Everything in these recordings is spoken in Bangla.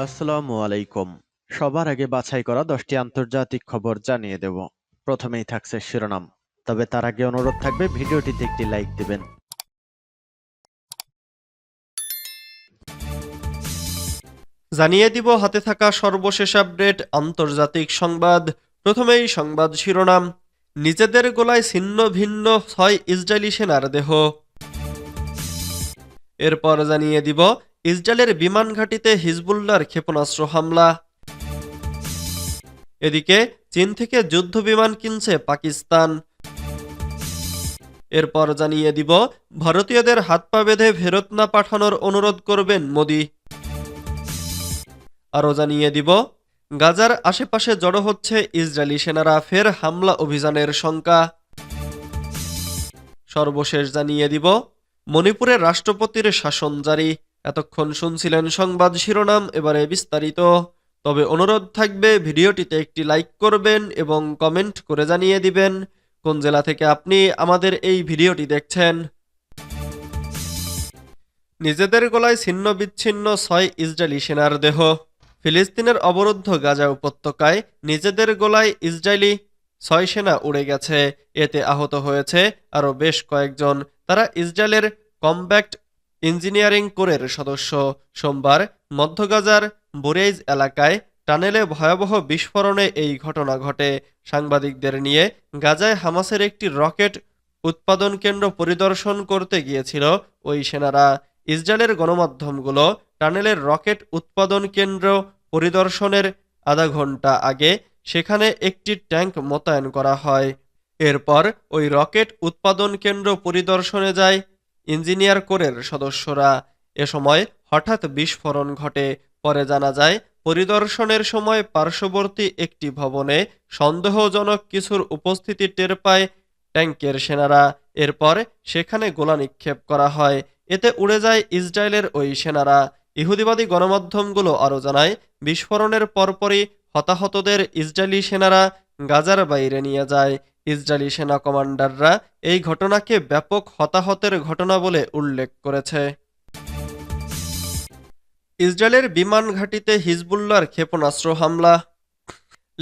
আসসালামু আলাইকুম। সবার আগে বাছাই করা 10টি আন্তর্জাতিক খবর জানিয়ে দেব। প্রথমেই থাকছে শিরোনাম। তবে তার আগে অনুরোধ থাকবে ভিডিওটিতে একটি লাইক দিবেন। জানিয়ে দিব হাতে থাকা সর্বশেষ আপডেট আন্তর্জাতিক সংবাদ। প্রথমেই সংবাদ শিরোনাম। নিজেদের গোলায় ছিন্ন ভিন্ন 6 ইসরায়েলি সেনার দেহ। এরপর জানিয়ে দিব ইসরায়েলের বিমান ঘাঁটিতে হিজবুল্লাহর ক্ষেপণাস্ত্র হামলা। এদিকে চীন থেকে যুদ্ধ বিমান কিনছে পাকিস্তান। এরপর জানিয়ে দিব ভারতীয়দের হাত পা বেঁধে ফেরত না পাঠানোর অনুরোধ করবেন মোদি। আরও জানিয়ে দিব গাজার আশেপাশে জড়ো হচ্ছে ইসরায়েলি সেনারা, ফের হামলা অভিযানের শঙ্কা। সর্বশেষ জানিয়ে দিব মণিপুরের রাষ্ট্রপতির শাসন জারি। এতক্ষণ শুনছিলেন সংবাদ শিরোনাম, এবারে বিস্তারিত। তবে অনুরোধ থাকবে ভিডিওটিতে একটি লাইক করবেন এবং কমেন্ট করে জানিয়ে দিবেন কোন জেলা থেকে আপনি আমাদের এই ভিডিওটি দেখছেন। নিজেদের গলায় ছিন্ন বিচ্ছিন্ন 6 ইসরায়েলি সেনার দেহ। ফিলিস্তিনের অবরুদ্ধ গাজা উপত্যকায় নিজেদের গোলায় ইসরায়েলি 6 সেনা উড়ে গেছে। এতে আহত হয়েছে আরও বেশ কয়েকজন। তারা ইসরায়েলের কমব্যাক্ট ইঞ্জিনিয়ারিং কোরের সদস্য। সোমবার মধ্য গাজার বুরেইজ এলাকায় টানেলে ভয়াবহ বিস্ফোরণে এই ঘটনা ঘটে। সাংবাদিকদের নিয়ে গাজায় হামাসের একটি রকেট উৎপাদন কেন্দ্র পরিদর্শন করতে গিয়েছিল ওই সেনারা। ইসরায়েলের গণমাধ্যমগুলো টানেলের রকেট উৎপাদন কেন্দ্র পরিদর্শনের আধা ঘন্টা আগে সেখানে একটি ট্যাঙ্ক মোতায়েন করা হয়। এরপর ওই রকেট উৎপাদন কেন্দ্র পরিদর্শনে যায় ইঞ্জিনিয়ার কোরের সদস্যরা। এ সময় হঠাৎ বিস্ফোরণ ঘটে। পরে জানা যায় পরিদর্শনের সময় পার্শ্ববর্তী একটি ভবনে সন্দেহজনক কিছুর উপস্থিতি টের পায় ট্যাঙ্কের সেনারা। এরপর সেখানে গোলা নিক্ষেপ করা হয়। এতে উড়ে যায় ইসরায়েলের ওই সেনারা। ইহুদিবাদী গণমাধ্যমগুলো আরও জানায় বিস্ফোরণের পরপরই হতাহতদের ইসরায়েলি সেনারা গাজার বাইরে নিয়ে যায়। ইসরায়েলি সেনা কমান্ডাররা এই ঘটনাকে ব্যাপক হতাহতের ঘটনা বলে উল্লেখ করেছে। ইসরায়েলের বিমান ঘাঁটিতে হিজবুল্লাহর ক্ষেপণাস্ত্র হামলা।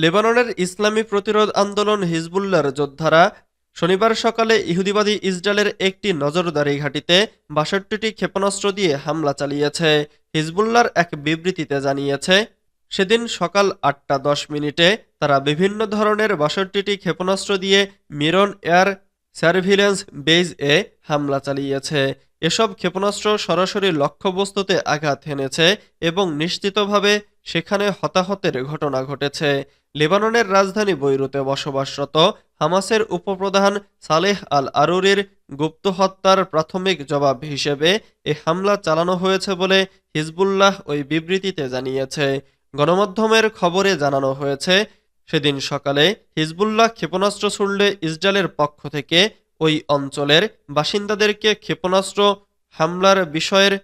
লেবাননের ইসলামী প্রতিরোধ আন্দোলন হিজবুল্লাহর যোদ্ধারা শনিবার সকালে ইহুদিবাদী ইসরায়েলের একটি নজরদারি ঘাঁটিতে ৬২টি ক্ষেপণাস্ত্র দিয়ে হামলা চালিয়েছে। হিজবুল্লাহর এক বিবৃতিতে জানিয়েছে সেদিন সকাল ৮টা ১০ মিনিটে তারা বিভিন্ন ধরনের ৬২টি ক্ষেপণাস্ত্র দিয়ে মিরন এয়ার সার্ভিলেন্স বেজ এ হামলা চালিয়েছে। এসব ক্ষেপণাস্ত্র সরাসরি লক্ষ্যবস্তুতে আঘাত হেনেছে এবং নিশ্চিতভাবে সেখানে হতাহতের ঘটনা ঘটেছে। লেবাননের রাজধানী বৈরুতে বসবাসরত হামাসের উপপ্রধান সালেহ আল আরুরির গুপ্ত হত্যার প্রাথমিক জবাব হিসেবে এ হামলা চালানো হয়েছে বলে হিজবুল্লাহ ওই বিবৃতিতে জানিয়েছে। গণমাধ্যমের খবরে জানানো হয়েছে সেদিন সকালে হিজবুল্লাহ ক্ষেপণাস্ত্র ছুড়লে ইসরায়েলের পক্ষ থেকে ওই অঞ্চলের বাসিন্দাদেরকে ক্ষেপণাস্ত্র হামলার বিষয়ের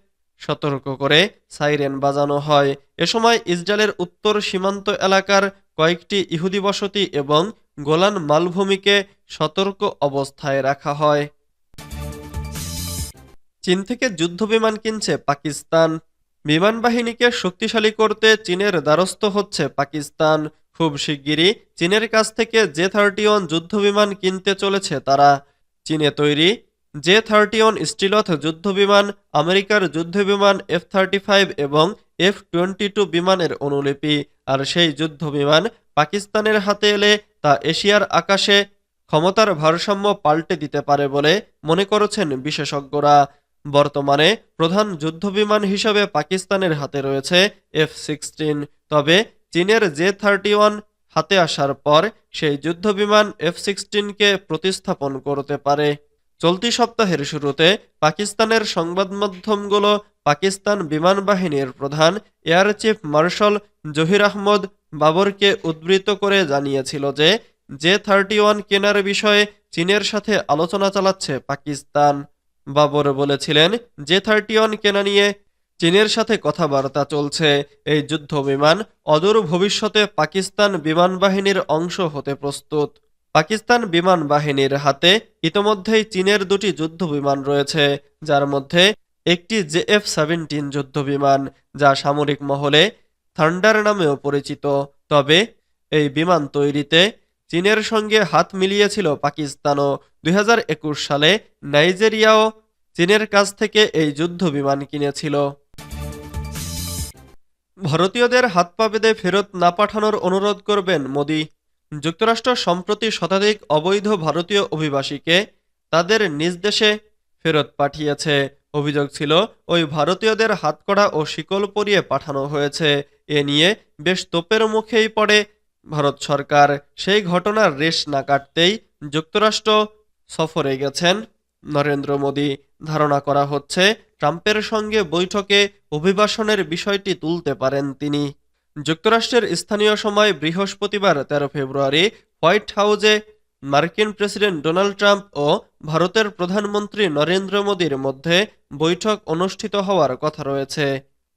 সতর্ক করে সাইরেন বাজানো হয়। এ সময় ইসরায়েলের উত্তর সীমান্ত এলাকার কয়েকটি ইহুদি বসতি এবং গোলান মালভূমিকে সতর্ক অবস্থায় রাখা হয়। চীন থেকে যুদ্ধবিমান কিনছে পাকিস্তান। বিমান বাহিনীকে শক্তিশালী করতে চীনের দ্বারস্থ হচ্ছে পাকিস্তান। খুব শিগগিরই চীনের কাছ থেকে জে-31 যুদ্ধবিমান কিনতে চলেছে তারা। চীনে তৈরি জে-31 স্টিলথ যুদ্ধবিমান আমেরিকার যুদ্ধবিমান F-35 এবং F-22 বিমানের অনুলিপি। আর সেই যুদ্ধবিমান পাকিস্তানের হাতে এলে তা এশিয়ার আকাশে ক্ষমতার ভারসাম্য পাল্টে দিতে পারে বলে মনে করছেন বিশেষজ্ঞরা। বর্তমানে প্রধান যুদ্ধবিমান হিসেবে পাকিস্তানের হাতে রয়েছে F-16। তবে চীনের জে-31 হাতে আসার পর সেই যুদ্ধবিমান F-16কে প্রতিস্থাপন করতে পারে। চলতি সপ্তাহের শুরুতে পাকিস্তানের সংবাদমাধ্যমগুলো পাকিস্তান বিমান বাহিনীর প্রধান air chief marshal Zahir Ahmed বাবরকে উদ্ধৃত করে জানিয়েছিল যে জে-31 কেনার বিষয়ে চীনের সাথে আলোচনা চালাচ্ছে পাকিস্তান। বাবর বলেছিলেন জে-31 কেনা নিয়ে চীনের সাথে কথাবার্তা চলছে। এই যুদ্ধ বিমান অদূর ভবিষ্যতে পাকিস্তান বিমান বাহিনীর অংশ হতে প্রস্তুত। পাকিস্তান বিমান বাহিনীর হাতে ইতোমধ্যেই চীনের দুটি যুদ্ধ বিমান রয়েছে, যার মধ্যে একটি জেএফ-17 যুদ্ধ বিমান, যা সামরিক মহলে থান্ডার নামেও পরিচিত। তবে এই বিমান তৈরিতে চীনের সঙ্গে হাত মিলিয়েছিল পাকিস্তানও। 2021 সালে নাইজেরিয়াও চীনের কাছ থেকে এই যুদ্ধ বিমান কিনেছিল। ভারতীয়দের হাত পা বেঁধে ফেরত না পাঠানোর অনুরোধ করবেন মোদি। যুক্তরাষ্ট্র সম্প্রতি শতাধিক অবৈধ ভারতীয় অভিবাসীকে তাদের নিজ দেশে ফেরত পাঠিয়েছে। অভিযোগ ছিল ওই ভারতীয়দের হাতকড়া ও শিকল পরিয়ে পাঠানো হয়েছে। এ নিয়ে বেশ তোপের মুখেই পড়ে ভারত সরকার। সেই ঘটনার রেশ না কাটতেই যুক্তরাষ্ট্র সফরে গেছেন নরেন্দ্র মোদি। ধারণা করা হচ্ছে ট্রাম্পের সঙ্গে বৈঠকে অভিবাসনের বিষয়টি তুলতে পারেন তিনি। যুক্তরাষ্ট্রের স্থানীয় সময় বৃহস্পতিবার 13 ফেব্রুয়ারি হোয়াইট হাউসে মার্কিন প্রেসিডেন্ট ডোনাল্ড ট্রাম্প ও ভারতের প্রধানমন্ত্রী নরেন্দ্র মোদির মধ্যে বৈঠক অনুষ্ঠিত হওয়ার কথা রয়েছে।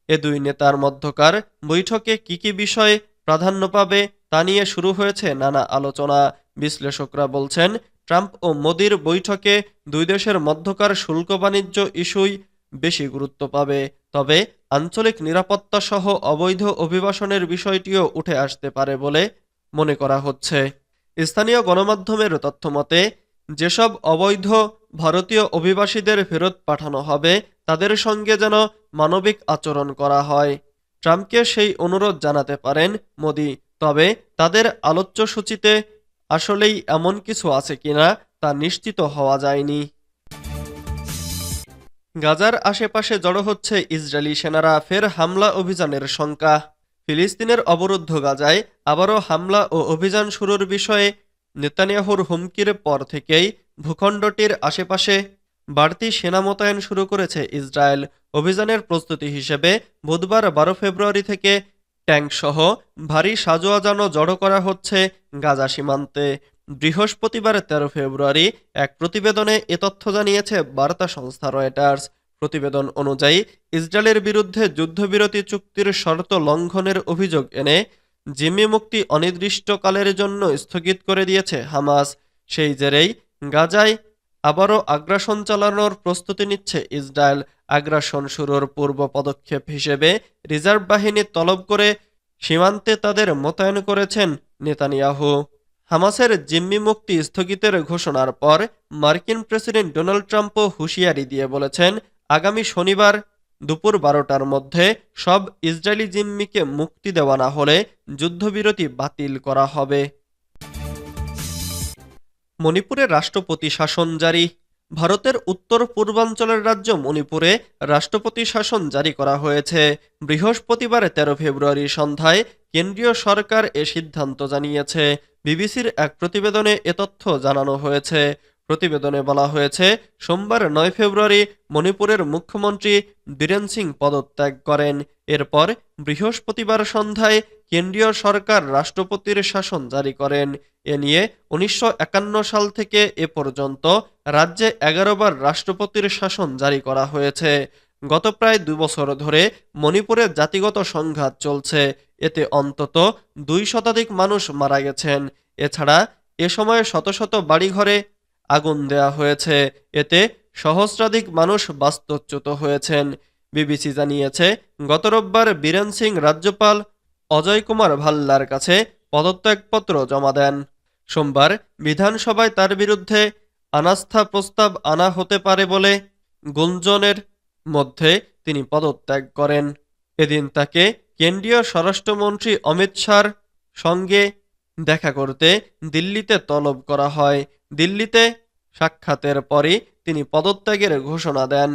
এ দুই নেতার মধ্যকার বৈঠকে কি বিষয় প্রাধান্য পাবে তা নিয়ে শুরু হয়েছে নানা আলোচনা। বিশ্লেষকরা বলছেন, ট্রাম্প ও মোদির বৈঠকে দুই দেশের মধ্যকার শুল্ক বাণিজ্য ইস্যুই বেশি গুরুত্ব পাবে। তবে আঞ্চলিক নিরাপত্তা সহ অবৈধ অভিবাসনের বিষয়টিও উঠে আসতে পারে বলে মনে করা হচ্ছে। স্থানীয় গণমাধ্যমের তথ্যমতে, যেসব অবৈধ ভারতীয় অভিবাসীদের ফেরত পাঠানো হবে তাদের সঙ্গে যেন মানবিক আচরণ করা হয়। ট্রাম্পকে সেই অনুরোধ জানাতে পারেন মোদি। তবে তাদের আলোচ্যসূচিতে আসলেই এমন কিছু আছে কিনা তা নিশ্চিত হওয়া যায়নি। গাজার আশেপাশে জড়ো হচ্ছে ইসরায়েলি সেনারা, ফের হামলা অভিযানের শঙ্কা। ফিলিস্তিনের অবরুদ্ধ গাজায় আবারও হামলা ও অভিযান শুরুর বিষয়ে নেতানিয়াহুর হুমকির পর থেকেই ভূখণ্ডটির আশেপাশে বাড়তি সেনা মোতায়েন শুরু করেছে ইসরায়েল। অভিযানের প্রস্তুতি হিসেবে বুধবার 12 ফেব্রুয়ারি থেকে ট্যাঙ্কসহ ভারী সাজোয়াজানো জড়ো করা হচ্ছে গাজা সীমান্তে। বৃহস্পতিবার 13 ফেব্রুয়ারি এক প্রতিবেদনে এ তথ্য জানিয়েছে বার্তা সংস্থা রয়টার্স। প্রতিবেদন অনুযায়ী ইসরায়েলের বিরুদ্ধে যুদ্ধবিরতি চুক্তির শর্ত লঙ্ঘনের অভিযোগ এনে জিম্মি মুক্তি অনির্দিষ্টকালের জন্য স্থগিত করে দিয়েছে হামাস। সেই জেরেই গাজায় আবারও আগ্রাসন চালানোর প্রস্তুতি নিচ্ছে ইসরায়েল। আগ্রাসন শুরুর পূর্ব পদক্ষেপ হিসেবে রিজার্ভ বাহিনী তলব করে সীমান্তে তাদের মোতায়েন করেছেন নেতানিয়াহু। হামাসের জিম্মি মুক্তি স্থগিতের ঘোষণার পর মার্কিন প্রেসিডেন্ট ডোনাল্ড ট্রাম্পও হুঁশিয়ারি দিয়ে বলেছেন, আগামী শনিবার দুপুর 12টার মধ্যে সব ইসরায়েলি জিম্মিকে মুক্তি দেওয়া না হলে যুদ্ধবিরতি বাতিল করা হবে। মণিপুরে রাষ্ট্রপতি শাসন জারি। ভারতের উত্তর পূর্বাঞ্চলের রাজ্য মণিপুরে রাষ্ট্রপতি শাসন জারি করা হয়েছে। বৃহস্পতিবার 13 ফেব্রুয়ারি সন্ধ্যায় কেন্দ্রীয় সরকার এ সিদ্ধান্ত জানিয়েছে। বিবিসির এক প্রতিবেদনে এ তথ্য জানানো হয়েছে। প্রতিবেদনে বলা হয়েছে, সোমবার 9 ফেব্রুয়ারি মণিপুরের মুখ্যমন্ত্রী বীরেন সিং পদত্যাগ করেন। এরপর বৃহস্পতিবার সন্ধ্যায় কেন্দ্রীয় সরকার রাষ্ট্রপতির শাসন জারি করেন। এ নিয়ে 1951 সাল থেকে এ পর্যন্ত রাজ্যে 11 বার রাষ্ট্রপতির শাসন জারি করা হয়েছে। গত প্রায় 2 বছর ধরে মণিপুরে জাতিগত সংঘাত চলছে। এতে অন্তত 2 শতাধিক মানুষ মারা গেছেন। এছাড়া এ সময় শত শত বাড়িঘরে আগুন দেয়া হয়েছে। এতে সহস্রাধিক মানুষ বাস্তুচ্যুত হয়েছেন। বিবিসি জানিয়েছে, গত রোববার বীরেন সিং রাজ্যপাল অজয় কুমার ভাল্লার কাছে পদত্যাগপত্র জমা দেন। সোমবার বিধানসভায় তার বিরুদ্ধে অনাস্থা প্রস্তাব আনা হতে পারে বলে গুঞ্জনের মধ্যে তিনি পদত্যাগ করেন। এদিন তাকে কেন্দ্রীয় স্বরাষ্ট্রমন্ত্রী অমিত শাহর সঙ্গে দেখা করতে দিল্লিতে তলব করা হয়। দিল্লিতে সাক্ষাতের পরই তিনি পদত্যাগের ঘোষণা দেন।